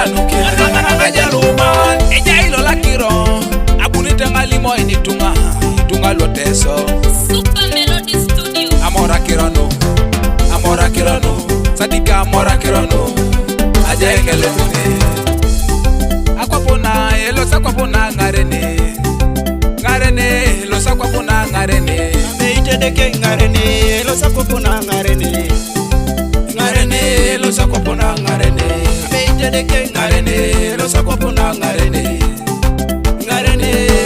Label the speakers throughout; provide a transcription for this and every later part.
Speaker 1: nuke Nanga jaluma Eja ilo lakiro Abunite ngalimo initunga Tunga loteso
Speaker 2: Super Melody Studio.
Speaker 1: Amora kirono Sadika amora kirono Aja engele tune Akwapona elosa kwapona ngarene Losa kwapona ngarene
Speaker 3: Ameite deke ngarene Losa kwapona ngarene
Speaker 1: Losa kwapona ngarene
Speaker 3: Ameite deke ngarene Losa kwapona ngarene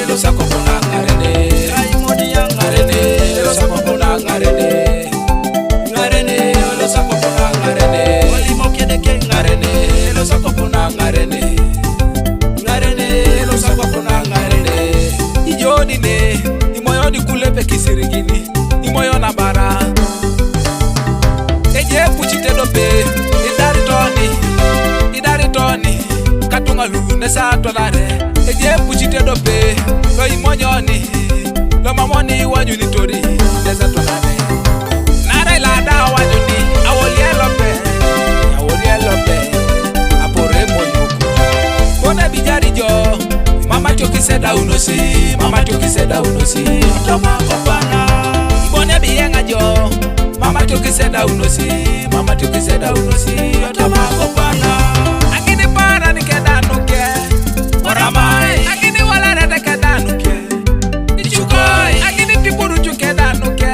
Speaker 1: Losa kwapona ngarene
Speaker 3: Raimodi ya ngarene
Speaker 1: Losa kwapona ngarene
Speaker 3: Losa kwapona ngarene Walimo kedeke ngarene Losa kwapona ngarene Losa kwapona ngarene
Speaker 1: Ijoni ne Imoyoni kulepe kisirigini Imoyona bara Eje puchite dope Idari toni Katunga lune sa tolare Eje puchite dope Lo imonyoni Lo mamoni wanyu nitori Desa tolare Nara ilada wanyu ni Awoli elope Apore moyoku Kone bijari jo Mama choki seda unosi
Speaker 3: Toma kopana
Speaker 1: Ibone biyenga jo Mama choki seda unosi
Speaker 3: Toma kopana
Speaker 1: Akini para ni keda nuke
Speaker 3: Oramai
Speaker 1: Akini wala rete keda nuke
Speaker 3: Ichukoi
Speaker 1: Akini pipuru chukeda nuke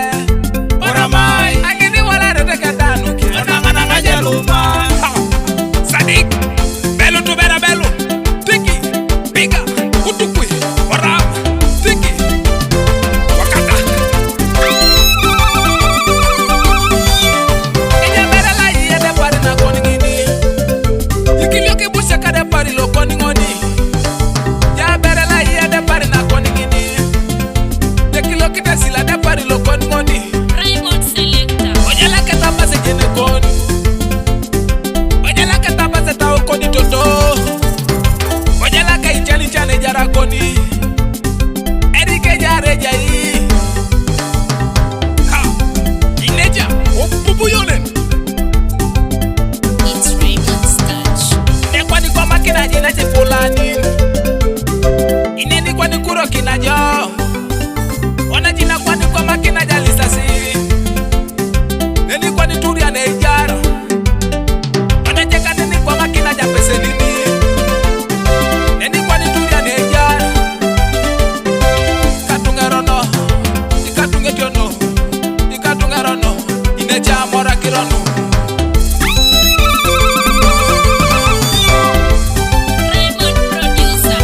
Speaker 3: Oramai
Speaker 1: Akini wala rete keda nuke
Speaker 3: Nanga jaluma
Speaker 1: Sadik Belu tu bera belu Tiki Piga Utukui Oram Tiki Wakata Ija bera la iye de pari na koni gini Yikilio kibusha kade pari lo koni ngoni Ya bera la iye de pari na koni gini Yikilio kite sila de pari lo koni ngoni
Speaker 2: Raymond Selector.
Speaker 1: Ojala keta base jene koni Ojala keta base tao koni toto Ojala ka ichali chane jara koni Erike jare jai Ha Ineja Opupu yonen
Speaker 2: It's Raymond's touch.
Speaker 1: Nekwa ni kwa makina jina chifulani Ineni kwa ni kuro kina jo Ona jina kwa ni kwa makina jalisasi Neni kwa ni turi anejara Ona jeka neni kwa makina japese nini Neni kwa ni turi anejara Katungerono Ikatungetiono Ikatungerono Ineja amora kirono
Speaker 2: Raymond Producer.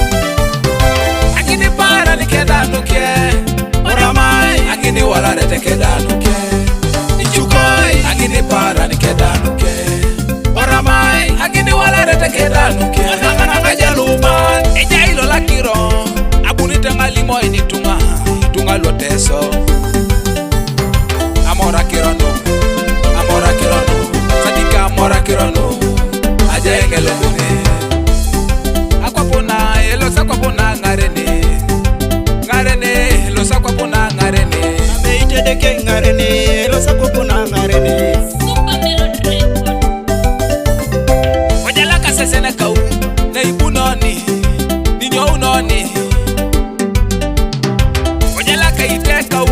Speaker 1: Akini para ni keda nuke
Speaker 3: Oramai
Speaker 1: Akini wala rete keda nuke
Speaker 3: Ichukoi
Speaker 1: Akini para ni keda nuke
Speaker 3: Oramai
Speaker 1: Akini wala rete keda nuke
Speaker 3: Nanga jaluma
Speaker 1: Eja ilo lakiro Abunite ngalimo initunga Tunga loteso Amora kirono Sadika amora kirono Aja engele dune Akwapona elosa kwapona ngarene Losa kwapona ngarene
Speaker 3: Ameite deke ngarene Losa kwapona ngarene
Speaker 2: Super Melody Record.
Speaker 1: Ojala kasesene kau Ne ibu noni Ninyo unoni Ojala ka ite kau